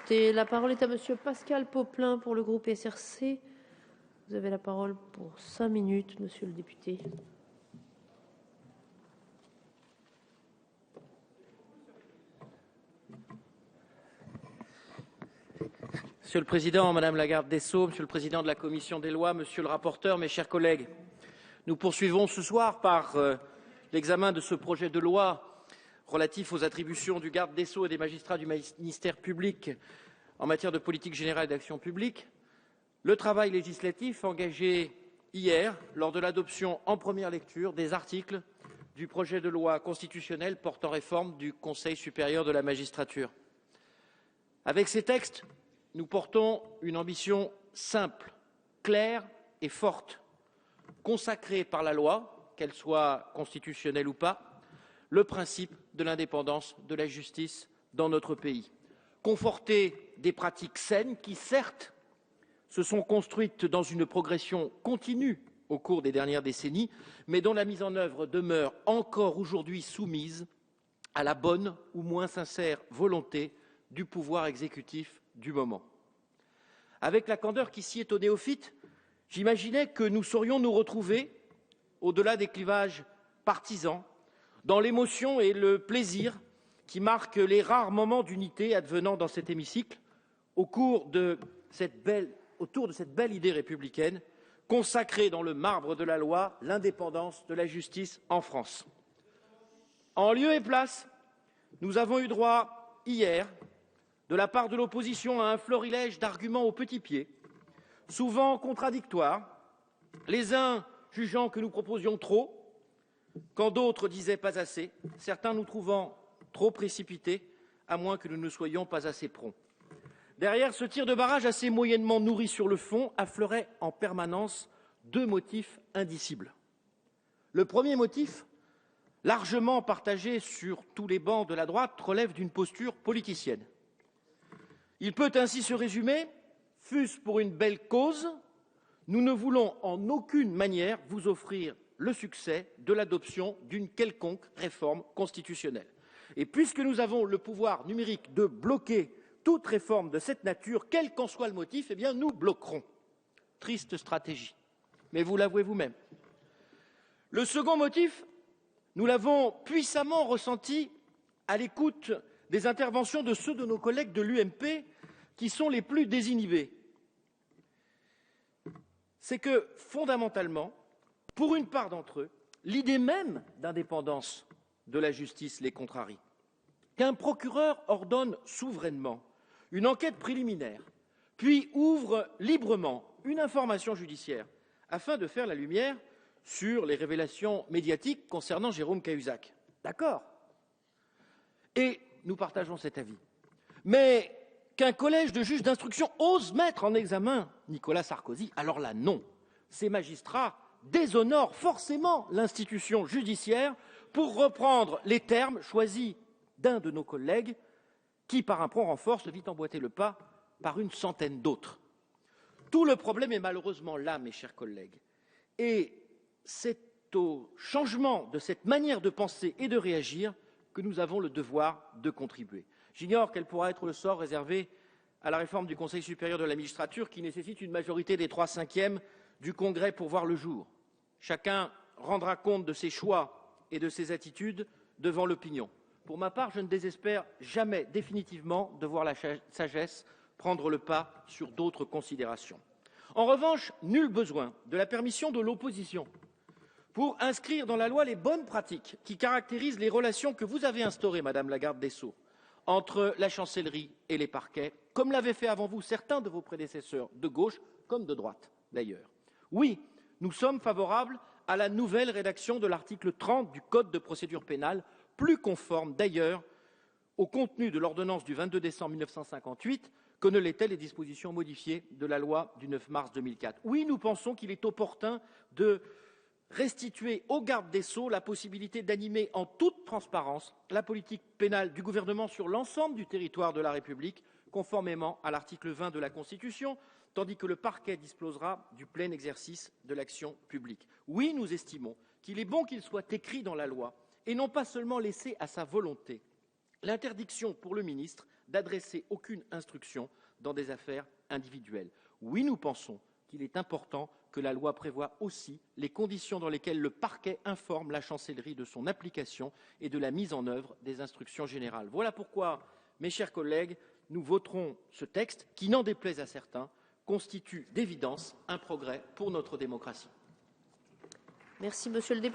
député. La parole est à Monsieur Pascal Popelin pour le groupe SRC. Vous avez la parole pour 5 minutes, monsieur le député. Monsieur le Président, Madame la garde des Sceaux, Monsieur le Président de la Commission des lois, Monsieur le rapporteur, mes chers collègues, nous poursuivons ce soir par l'examen de ce projet de loi relatif aux attributions du garde des Sceaux et des magistrats du ministère public en matière de politique générale et d'action publique, le travail législatif engagé hier lors de l'adoption en première lecture des articles du projet de loi constitutionnelle portant réforme du Conseil supérieur de la magistrature. Avec ces textes, nous portons une ambition simple, claire et forte, consacrée par la loi, qu'elle soit constitutionnelle ou pas, le principe de l'indépendance de la justice dans notre pays. Conforter des pratiques saines qui, certes, se sont construites dans une progression continue au cours des dernières décennies, mais dont la mise en œuvre demeure encore aujourd'hui soumise à la bonne ou moins sincère volonté du pouvoir exécutif du moment. Avec la candeur qui s'y est au néophyte, j'imaginais que nous saurions nous retrouver, au-delà des clivages partisans, dans l'émotion et le plaisir qui marquent les rares moments d'unité advenant dans cet hémicycle, autour de cette belle idée républicaine, consacrée dans le marbre de la loi l'indépendance de la justice en France. En lieu et place, nous avons eu droit hier, de la part de l'opposition, à un florilège d'arguments au petit pied, souvent contradictoires, les uns jugeant que nous proposions trop, quand d'autres disaient pas assez, certains nous trouvant trop précipités, à moins que nous ne soyons pas assez prompts. Derrière ce tir de barrage assez moyennement nourri sur le fond, affleuraient en permanence deux motifs indicibles. Le premier motif, largement partagé sur tous les bancs de la droite, relève d'une posture politicienne. Il peut ainsi se résumer, fût-ce pour une belle cause, nous ne voulons en aucune manière vous offrir le succès de l'adoption d'une quelconque réforme constitutionnelle. Et puisque nous avons le pouvoir numérique de bloquer toute réforme de cette nature, quel qu'en soit le motif, eh bien nous bloquerons. Triste stratégie, mais vous l'avouez vous-même. Le second motif, nous l'avons puissamment ressenti à l'écoute des interventions de ceux de nos collègues de l'UMP qui sont les plus désinhibés. C'est que, fondamentalement, pour une part d'entre eux, l'idée même d'indépendance de la justice les contrarie. Qu'un procureur ordonne souverainement une enquête préliminaire, puis ouvre librement une information judiciaire afin de faire la lumière sur les révélations médiatiques concernant Jérôme Cahuzac. D'accord. Et nous partageons cet avis. Mais qu'un collège de juges d'instruction ose mettre en examen Nicolas Sarkozy, alors là, non. Ces magistrats déshonorent forcément l'institution judiciaire, pour reprendre les termes choisis d'un de nos collègues qui, par un prompt renfort, se vit emboîter le pas par une centaine d'autres. Tout le problème est malheureusement là, mes chers collègues. Et c'est au changement de cette manière de penser et de réagir que nous avons le devoir de contribuer. J'ignore quel pourra être le sort réservé à la réforme du Conseil supérieur de la magistrature qui nécessite une majorité des 3/5 du Congrès pour voir le jour. Chacun rendra compte de ses choix et de ses attitudes devant l'opinion. Pour ma part, je ne désespère jamais définitivement de voir la sagesse prendre le pas sur d'autres considérations. En revanche, nul besoin de la permission de l'opposition pour inscrire dans la loi les bonnes pratiques qui caractérisent les relations que vous avez instaurées, Madame la garde des Sceaux, entre la chancellerie et les parquets, comme l'avaient fait avant vous certains de vos prédécesseurs, de gauche comme de droite d'ailleurs. Oui, nous sommes favorables à la nouvelle rédaction de l'article 30 du Code de procédure pénale, plus conforme d'ailleurs au contenu de l'ordonnance du 22 décembre 1958 que ne l'étaient les dispositions modifiées de la loi du 9 mars 2004. Oui, nous pensons qu'il est opportun de restituer au garde des Sceaux la possibilité d'animer en toute transparence la politique pénale du gouvernement sur l'ensemble du territoire de la République, conformément à l'article 20 de la Constitution, tandis que le parquet disposera du plein exercice de l'action publique. Oui, nous estimons qu'il est bon qu'il soit écrit dans la loi et non pas seulement laissé à sa volonté l'interdiction pour le ministre d'adresser aucune instruction dans des affaires individuelles. Oui, nous pensons qu'il est important que la loi prévoie aussi les conditions dans lesquelles le parquet informe la chancellerie de son application et de la mise en œuvre des instructions générales. Voilà pourquoi, mes chers collègues, nous voterons ce texte qui, n'en déplaise à certains, constitue d'évidence un progrès pour notre démocratie. Merci, monsieur le député.